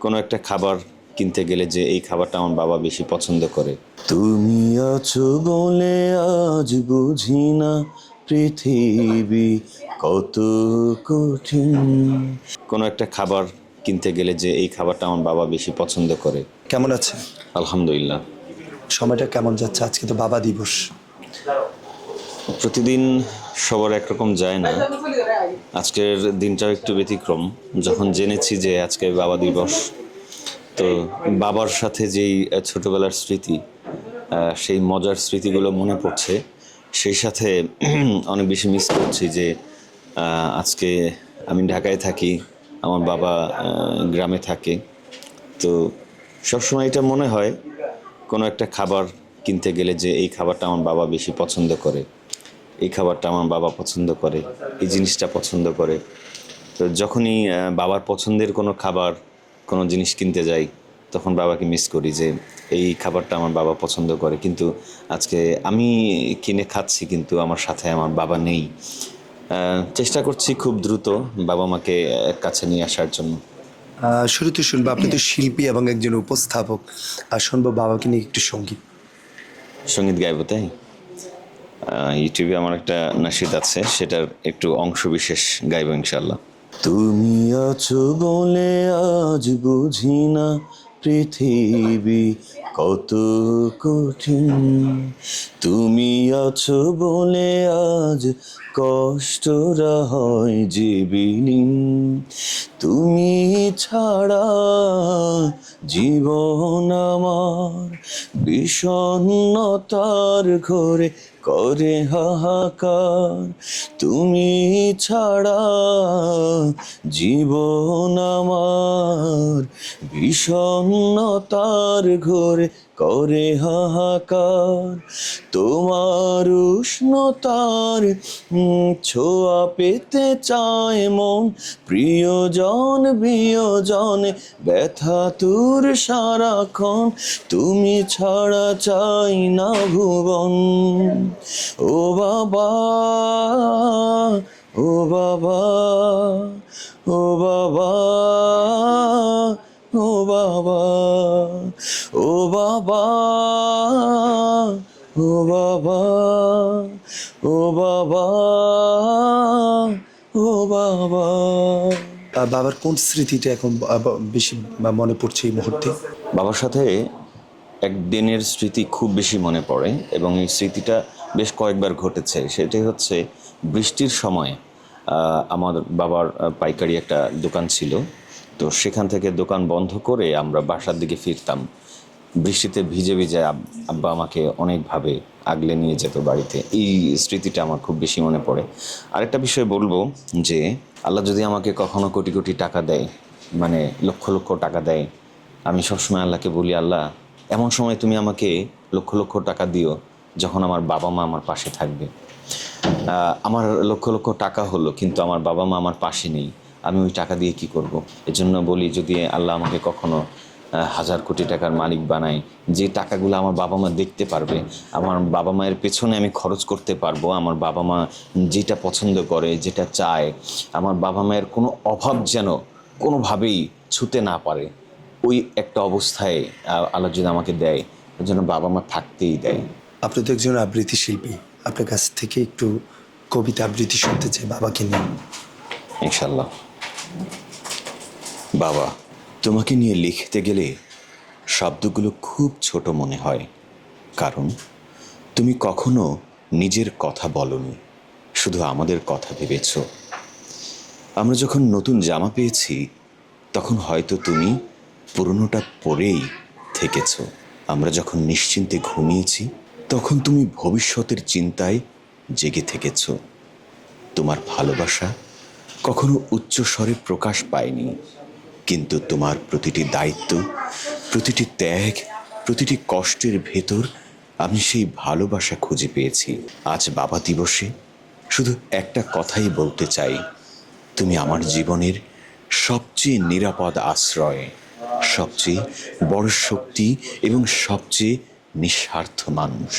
কোনো একটা খাবার কিনতে গেলে যে এই খাবারটা আমার বাবা বেশি পছন্দ করে। তুমি আছো বলে আজ বুঝি না পৃথিবী কত কঠিন। কোনো একটা খাবার কিনতে গেলে যে এই খাবারটা আমার বাবা বেশি পছন্দ করে। কেমন আছে? আলহামদুলিল্লাহ। সময়টা কেমন যাচ্ছে? আজকে তো বাবা দিবস। প্রতিদিন সবার একরকম যায় না, আজকের দিনটাও একটু ব্যতিক্রম। যখন জেনেছি যে আজকে বাবা দিবস, তো বাবার সাথে যেই ছোটবেলার স্মৃতি, সেই মজার স্মৃতিগুলো মনে পড়ছে। সেই সাথে অনেক বেশি মিস করছি যে আজকে আমি ঢাকায় থাকি, আমার বাবা গ্রামে থাকে। তো সবসময় এটা মনে হয় কোনো একটা খাবার কিনতে গেলে যে এই খাবারটা আমার বাবা বেশি পছন্দ করে, এই খাবারটা আমার বাবা পছন্দ করে, এই জিনিসটা পছন্দ করে। তো যখনই বাবার পছন্দের কোনো খাবার, কোনো জিনিস কিনতে যাই, তখন বাবাকে মিস করি যে এই খাবারটা আমার বাবা পছন্দ করে, কিন্তু আজকে আমি কিনে খাচ্ছি কিন্তু আমার সাথে আমার বাবা নেই। চেষ্টা করছি খুব দ্রুত বাবা মাকে কাছে নিয়ে আসার জন্য। শুরুতে শুনবো, আপনি তো শিল্পী এবং একজন উপস্থাপক, আর শুনবো বাবাকে নিয়ে একটু সঙ্গীত। সঙ্গীত গাইব, তাই? ইউটিউবে আমার একটা নাশিদ আছে, সেটার একটু অংশ বিশেষ গাইব ইনশাল্লাহ। তুমি আছো বলে আজ বুঝি না পৃথিবী কত কঠিন। তুমি আছো বলে আজ কষ্টরা হয় যে বিলীন। তুমি ছাড়া জীবন আমার বিষণ্ণতার ঘরে করে হাহাকার। তুমি ছাড়া জীবন আমার বিষণ্ণতার ঘরে করে হাহাকার। তোমার উষ্ণতার ছোঁয়া পেতে চায় মন, প্রিয়জন বিয়োজনে ব্যথা তোর সারাক্ষণ। তুমি ছাড়া চাই না ভুবন। ও বাবা, ও বাবা, ও বাবা, ও বাবা, ও বাবা, ও বাবা, ও বাবা, ও বাবা। বাবার কোন স্মৃতিটা এখন বেশি মনে পড়ছে এই মুহূর্তে? বাবার সাথে একদিনের স্মৃতি খুব বেশি মনে পড়ে, এবং এই স্মৃতিটা বেশ কয়েকবার ঘটেছে। সেটাই হচ্ছে বৃষ্টির সময় আমার বাবার পাইকারি একটা দোকান ছিল, তো সেখান থেকে দোকান বন্ধ করে আমরা বাসার দিকে ফিরতাম। বৃষ্টিতে ভিজে ভিজে আব্বা আমাকে অনেকভাবে আগলে নিয়ে যেত বাড়িতে। এই স্মৃতিটা আমার খুব বেশি মনে পড়ে। আরেকটা বিষয় বলবো যে আল্লাহ যদি আমাকে কখনো কোটি কোটি টাকা দেয়, মানে লক্ষ লক্ষ টাকা দেয়, আমি সবসময় আল্লাহকে বলি, আল্লাহ এমন সময় তুমি আমাকে লক্ষ লক্ষ টাকা দিও যখন আমার বাবা মা আমার পাশে থাকবে। আমার লক্ষ লক্ষ টাকা হলো, কিন্তু আমার বাবা মা আমার পাশে নেই, আমি ওই টাকা দিয়ে কি করব? এজন্য বলি, যদি আল্লাহ আমাকে কখনো হাজার কোটি টাকার মালিক বানায়, যে টাকাগুলো আমার বাবা মা দেখতে পারবে, আমার বাবা মায়ের পেছনে আমি খরচ করতে পারবো, আমার বাবা মা যেটা পছন্দ করে, যেটা চায়, আমার বাবা মায়ের কোনো অভাব যেন কোনোভাবেই ছুতে না পারে, ওই একটা অবস্থায় আল্লাহ যদি আমাকে দেয়, ওই জন্য বাবা মা থাকতেই দেয়। আপনি তো একজন আবৃত্তি শিল্পী, আপনার কাছ থেকে একটু কবিতা আবৃত্তি শুনতে চাই বাবাকে নিয়ে। ইনশাল্লাহ। বাবা, তোমাকে নিয়ে লিখতে গেলে শব্দগুলো খুব ছোট মনে হয়, কারণ তুমি কখনো নিজের কথা বলনি, শুধু আমাদের কথা ভেবেছ। আমরা যখন নতুন জামা পেয়েছি, তখন হয়তো তুমি পুরনোটা পরেই থেকেছ। আমরা যখন নিশ্চিন্তে ঘুমিয়েছি, তখন তুমি ভবিষ্যতের চিন্তায় জেগে থেকেছ। তোমার ভালোবাসা কখনো উচ্চস্বরে প্রকাশ পায়নি, কিন্তু তোমার প্রতিটি দায়িত্ব, প্রতিটি ত্যাগ, প্রতিটি কষ্টের ভেতর আমি সেই ভালোবাসা খুঁজে পেয়েছি। আজ বাবা দিবসে শুধু একটা কথাই বলতে চাই, তুমি আমার জীবনের সবচেয়ে নিরাপদ আশ্রয়, সবচেয়ে বড় শক্তি এবং সবচেয়ে নিঃস্বার্থ মানুষ।